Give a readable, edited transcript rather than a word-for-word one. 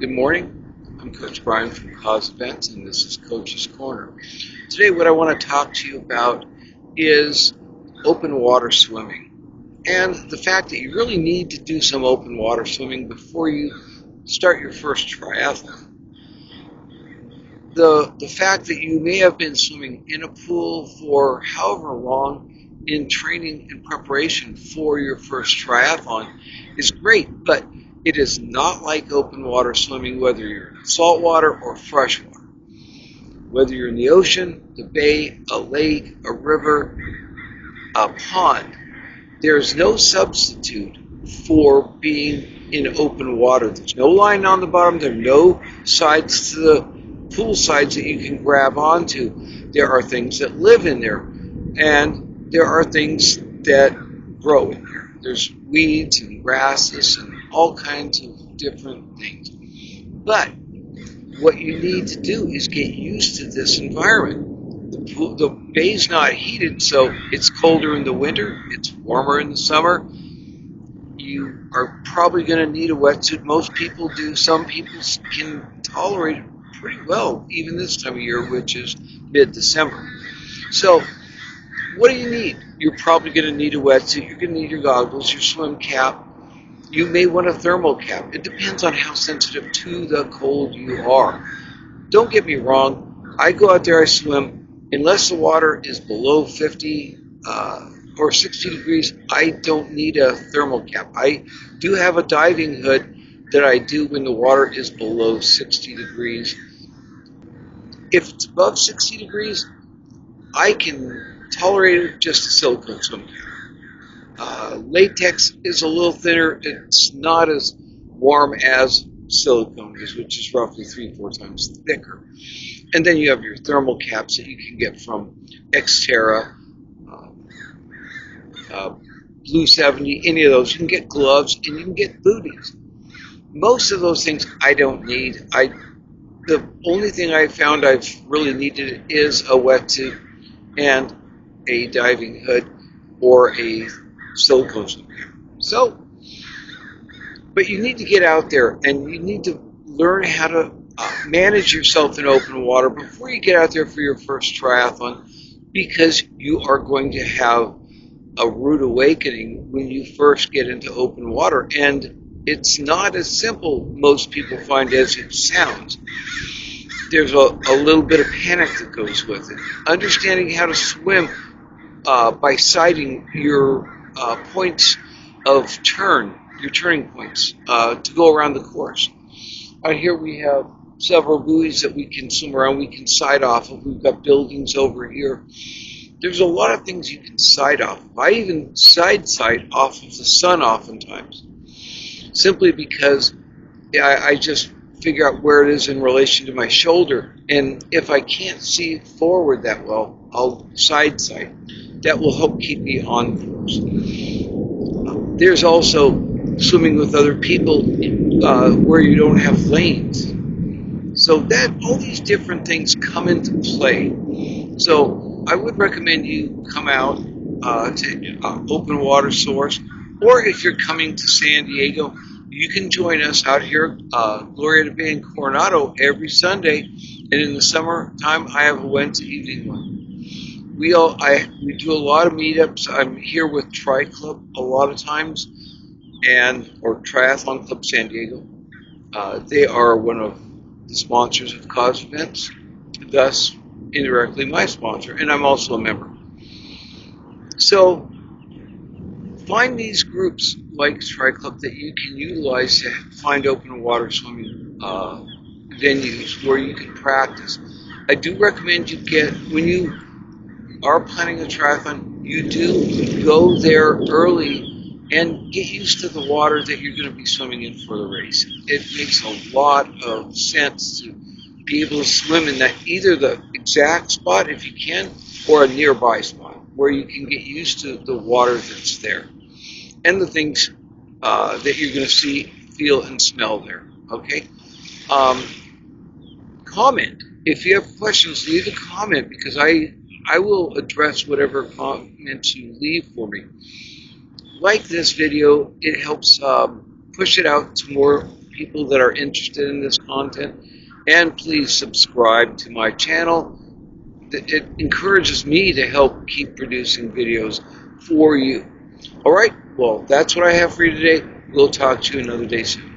Good morning. I'm Coach Brian from Cause Events, and this is Coach's Corner. Today, what I want to talk to you about is open water swimming and the fact that you really need to do some open water swimming before you start your first triathlon. The fact that you may have been swimming in a pool for however long in training and preparation for your first triathlon is great, but it is not like open water swimming, whether you're in saltwater or freshwater. Whether you're in the ocean, the bay, a lake, a river, a pond, there's no substitute for being in open water. There's no line on the bottom. There are no sides to the pool sides that you can grab onto. There are things that live in there, and there are things that grow in there. There's weeds and grasses and all kinds of different things. But what you need to do is get used to this environment. The bay's not heated, so it's colder in the winter, it's warmer in the summer. You are probably going to need a wetsuit. Most people do. Some people can tolerate it pretty well, even this time of year, which is mid-December. So what do you need? You're probably going to need a wetsuit. You're going to need your goggles, your swim cap. You may want a thermal cap. It depends on how sensitive to the cold you are. Don't get me wrong. I go out there, I swim. Unless the water is below 50 or 60 degrees, I don't need a thermal cap. I do have a diving hood that I do when the water is below 60 degrees. If it's above 60 degrees, I can tolerate it just a silicone swim cap. Latex is a little thinner. It's not as warm as silicone is, which is roughly 3-4 times thicker. And then you have your thermal caps that you can get from Xterra, Blue 70, any of those. You can get gloves and you can get booties. Most of those things I don't need. The only thing I found I've really needed is a wetsuit and a diving hood or a silicone swim cap. So, but you need to get out there and you need to learn how to manage yourself in open water before you get out there for your first triathlon, because you are going to have a rude awakening when you first get into open water. And it's not as simple, most people find, as it sounds. There's a little bit of panic that goes with it. Understanding how to swim by sighting your points of turn, your turning points, to go around the course. Out here we have several buoys that we can swim around. We can sight off of. We've got buildings over here. There's a lot of things you can sight off of. I even side sight off of the sun oftentimes, simply because I just figure out where it is in relation to my shoulder. And if I can't see forward that well, I'll side sight. That will help keep me on course. There's also swimming with other people where you don't have lanes. So that all these different things come into play. So I would recommend you come out to open water source, or if you're coming to San Diego, you can join us out here, Gloria Bay in Coronado, every Sunday. And in the summertime, I have a Wednesday evening one. We do a lot of meetups. I'm here with Tri Club a lot of times, or Triathlon Club San Diego. They are one of the sponsors of Cause Events, thus indirectly my sponsor, and I'm also a member. So find these groups like Tri Club that you can utilize to find open water swimming venues where you can practice. I do recommend you when you are planning a triathlon, you do go there early and get used to the water that you're going to be swimming in for the race. It makes a lot of sense to be able to swim in that, either the exact spot if you can, or a nearby spot where you can get used to the water that's there and the things that you're going to see, feel, and smell there. Okay? Comment. If you have questions, leave a comment, because I will address whatever comments you leave for me. Like this video, it helps push it out to more people that are interested in this content. And please subscribe to my channel. It encourages me to help keep producing videos for you. All right, well, that's what I have for you today. We'll talk to you another day soon.